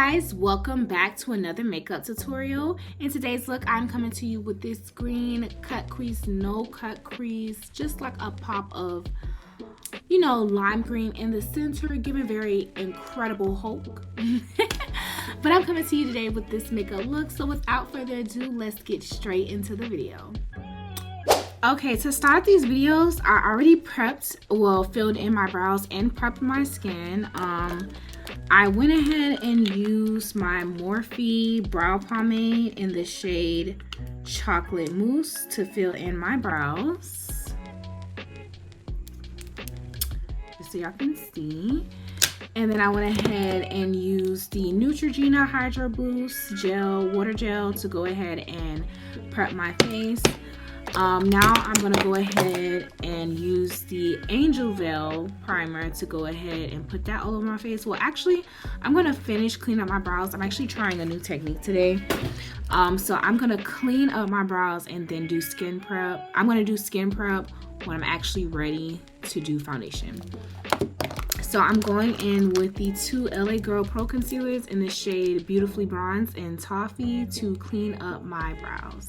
guys, welcome back to another makeup tutorial. In today's look, I'm coming to you with this green cut crease, no cut crease, just like a pop of, you know, lime green in the center, giving very Incredible Hulk. But I'm coming to you today with this makeup look, so without further ado, let's get straight into the video. Okay, to start these videos, I already prepped, well, filled in my brows and prepped my skin. I went ahead and used my Morphe Brow Pomade in the shade Chocolate Mousse to fill in my brows. Just so y'all can see. And then I went ahead and used the Neutrogena Hydro Boost Gel, Water Gel to go ahead and prep my face. Now I'm going to go ahead and use the Angel Veil primer to go ahead and put that all over my face. Well, actually, I'm going to finish cleaning up my brows. I'm actually trying a new technique today. So I'm going to clean up my brows and then do skin prep. I'm going to do skin prep when I'm actually ready to do foundation. So I'm going in with the two L.A Girl Pro concealers in the shade Beautifully Bronze and Toffe to clean up my brows.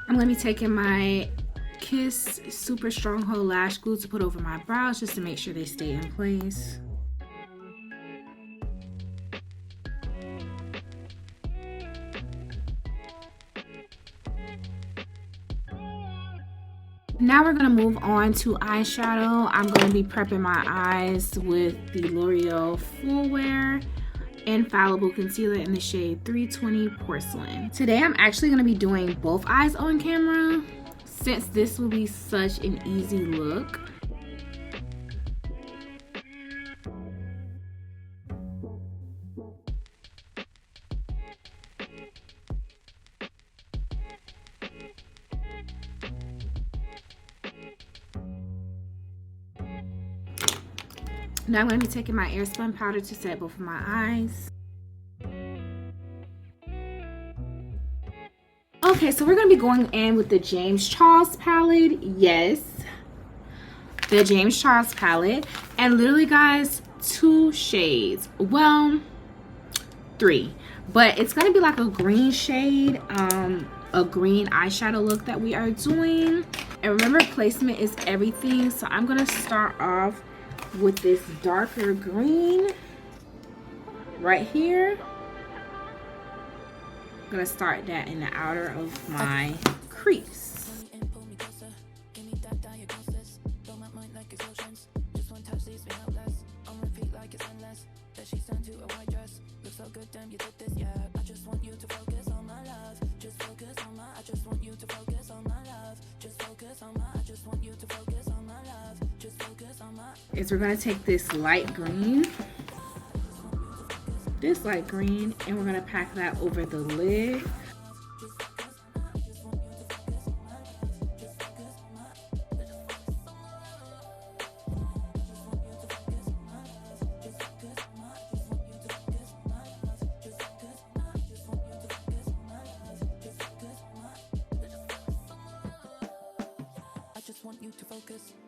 I'm going to be taking my Kiss Super Stronghold Lash Glue to put over my brows just to make sure they stay in place. Now we're going to move on to eyeshadow. I'm going to be prepping my eyes with the L'Oreal Full Wear Infallible Concealer in the shade 320 Porcelain. Today I'm actually going to be doing both eyes on camera since this will be such an easy look. Now I'm going to be taking my Airspun powder to set both of my eyes. Okay, so we're going to be going in with the James Charles palette. Yes, the James Charles palette. And literally, guys, 2 shades. Well, 3. But it's going to be like a green shade, a green eyeshadow look that we are doing. And remember, placement is everything. So I'm going to start off with this darker green right here. I'm gonna start that in the outer of my crease. Is we're gonna take this light green, and we're gonna pack that over the lid.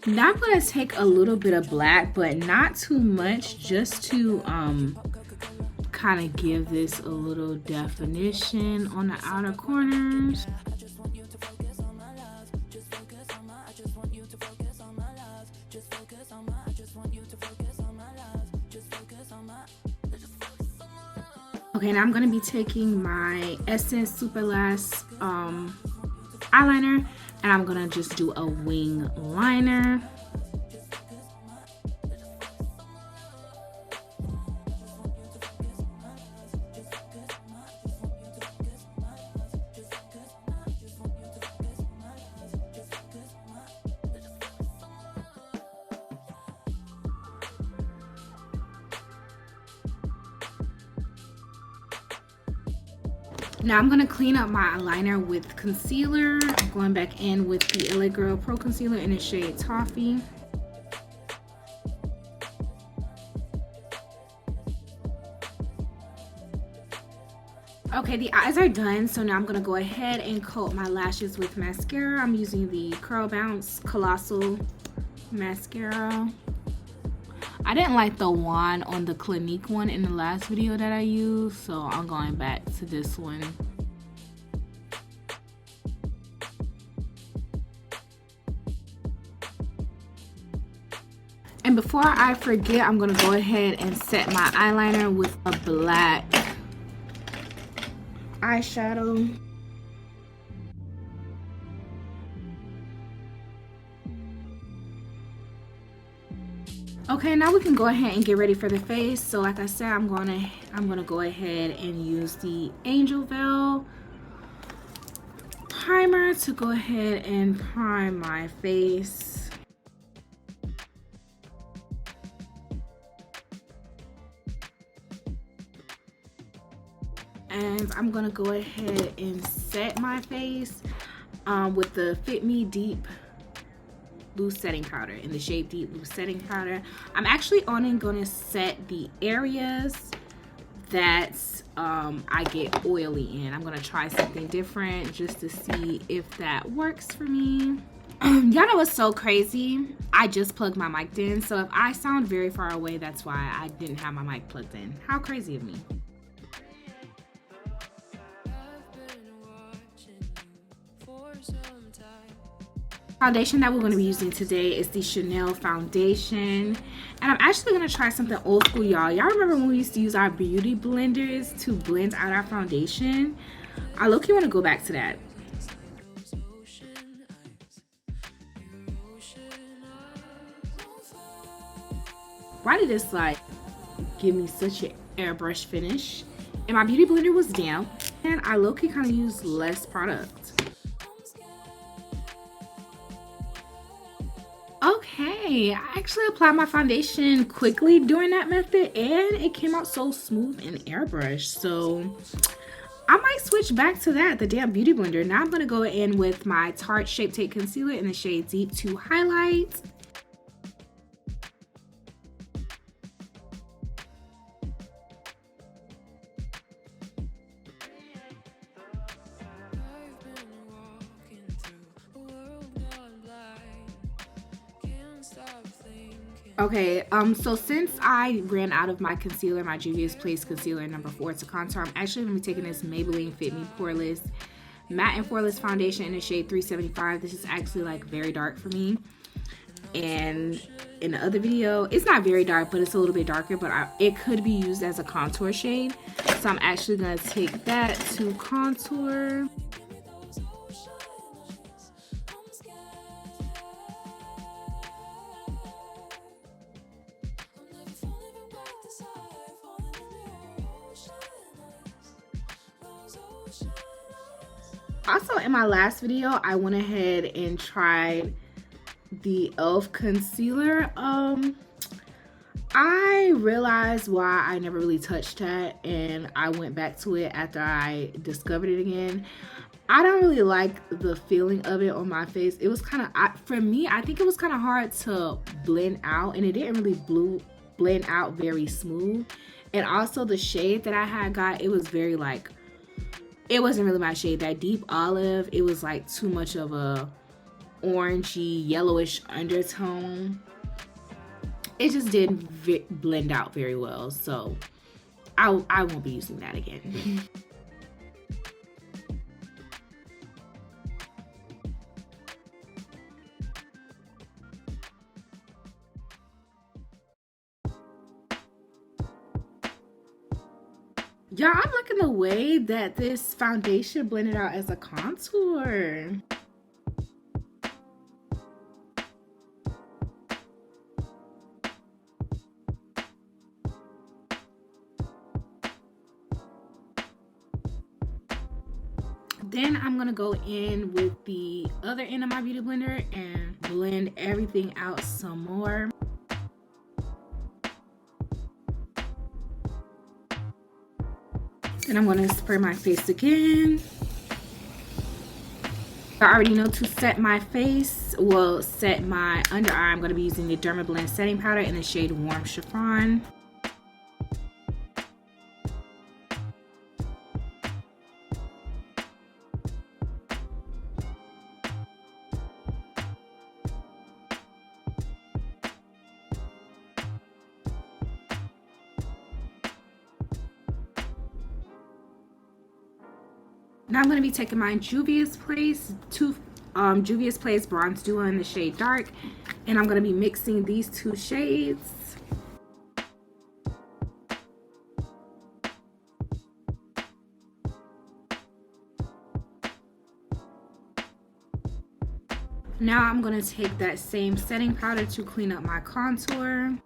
Now I'm going to take a little bit of black, but not too much, just to kind of give this a little definition on the outer corners. Okay, now I'm going to be taking my Essence Super Lash eyeliner, and I'm gonna just do a wing liner. Now I'm going to clean up my eyeliner with concealer. I'm going back in with the L.A Girl Pro concealer in the shade Toffe. Okay, the eyes are done, so now I'm going to go ahead and coat my lashes with mascara. I'm using the Curl Bounce Colossal Mascara. I didn't like the one on the Clinique one in the last video that I used, so I'm going back to this one. And before I forget, I'm going to go ahead and set my eyeliner with a black eyeshadow. Okay, now we can go ahead and get ready for the face. So like I said, I'm gonna go ahead and use the Angel Veil primer to go ahead and prime my face. And I'm gonna go ahead and set my face with the Fit Me Deep loose setting powder in the shade Deep Loose Setting Powder. I'm actually only going to set the areas that I get oily in. I'm going to try something different just to see if that works for me. Y'all know what's so crazy? I just plugged my mic in, so if I sound very far away, that's why I didn't have my mic plugged in. How crazy of me. Foundation that we're going to be using today is the Chanel foundation, and I'm actually going to try something old school, y'all. Y'all remember when we used to use our beauty blenders to blend out our foundation? I low-key want to go back to that. Why did this like give me such an airbrush finish? And my beauty blender was damp, and I low-key kind of used less product. Okay, I actually applied my foundation quickly during that method, and it came out so smooth and airbrush. So I might switch back to that, the damn beauty blender. Now I'm going to go in with my Tarte Shape Tape Concealer in the shade Deep to highlight. Okay, so since I ran out of my concealer, my Juvia's Place Concealer number 4 to contour, I'm actually going to be taking this Maybelline Fit Me Poreless Matte and Poreless Foundation in the shade 375. This is actually like very dark for me. And in the other video, it's not very dark, but it's a little bit darker, but it could be used as a contour shade. So I'm actually going to take that to contour. Also, in my last video, I went ahead and tried the e.l.f. concealer. I realized why I never really touched that, and I went back to it after I discovered it again. I don't really like the feeling of it on my face. It was kind of, for me, I think it was kind of hard to blend out, and it didn't really blend out very smooth. And also the shade that I had got, it was very like, it wasn't really my shade. That deep olive, it was like too much of a orangey, yellowish undertone. It just didn't blend out very well, so I won't be using that again. Y'all, I'm liking the way that this foundation blended out as a contour. Then I'm gonna go in with the other end of my beauty blender and blend everything out some more. And I'm going to spray my face again. I already know to set my face, well, set my under eye. I'm going to be using the Dermablend setting powder in the shade Warm Chiffon. Now I'm going to be taking my Juvia's Place Bronze Duo in the shade Dark, and I'm going to be mixing these two shades. Now I'm going to take that same setting powder to clean up my contour.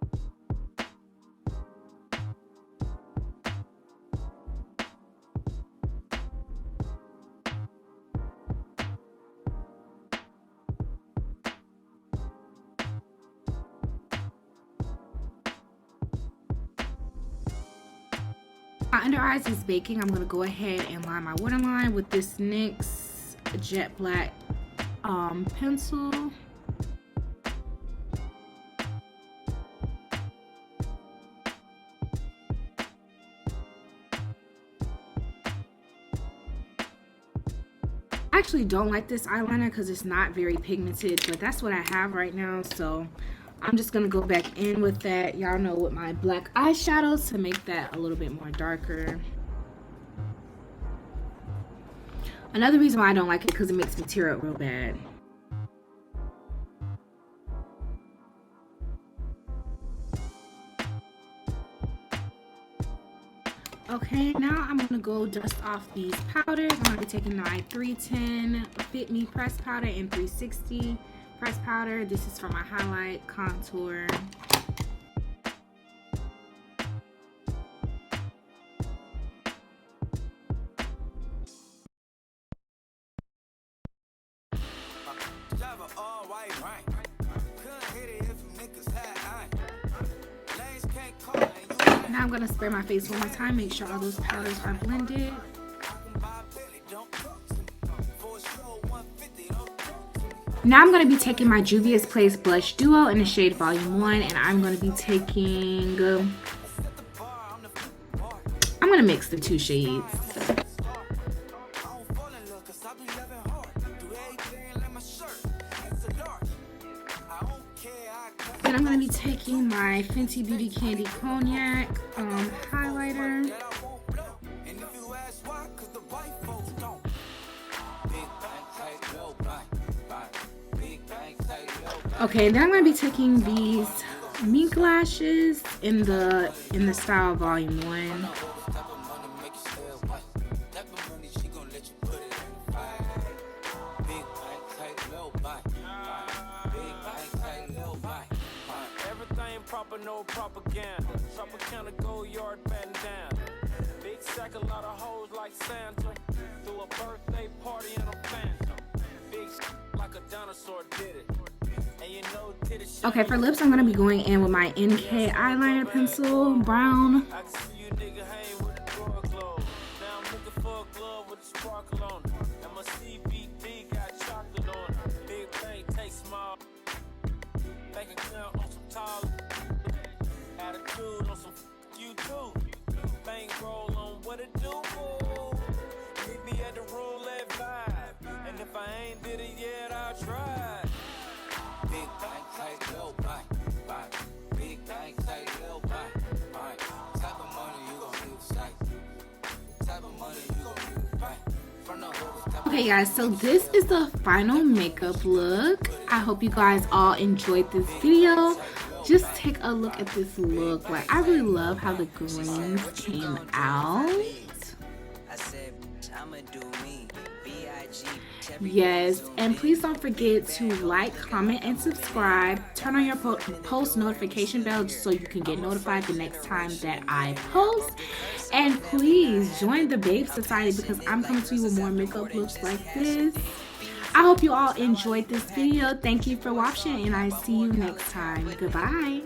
My under eyes is baking. I'm going to go ahead and line my waterline with this NYX Jet Black pencil. I actually don't like this eyeliner because it's not very pigmented, but that's what I have right now, so I'm just gonna go back in with that, y'all know, with my black eyeshadows to make that a little bit more darker. Another reason why I don't like it because it makes me tear up real bad. Okay, now I'm gonna go dust off these powders. I'm gonna be taking my 310 Fit Me pressed powder and 360 pressed powder. This is for my highlight, contour. Now I'm gonna spray my face one more time, make sure all those powders are blended. Now I'm going to be taking my Juvia's Place Blush Duo in the shade Volume 1, and I'm going to be taking, I'm going to mix the two shades. Then I'm going to be taking my Fenty Beauty Candy Cognac highlighter. Okay, then I'm going to be taking these mink lashes in the style Volume 1. Everything proper, no propaganda. Tropicana go yard batten down. Big sack, a lot of hoes like Santa. Threw a birthday party in a phantom. Big like a dinosaur did it. Okay, for lips, I'm going to be going in with my NK eyeliner pencil, brown. Okay guys, so this is the final makeup look. I hope you guys all enjoyed this video. Just take a look at this look. Like, I really love how the greens came out. Yes, and please don't forget to like, comment, and subscribe. Turn on your post notification bell so you can get notified the next time that I post. And please join the Babe Society because I'm coming to you with more makeup looks like this. I hope you all enjoyed this video. Thank you for watching, and I see you next time. Goodbye.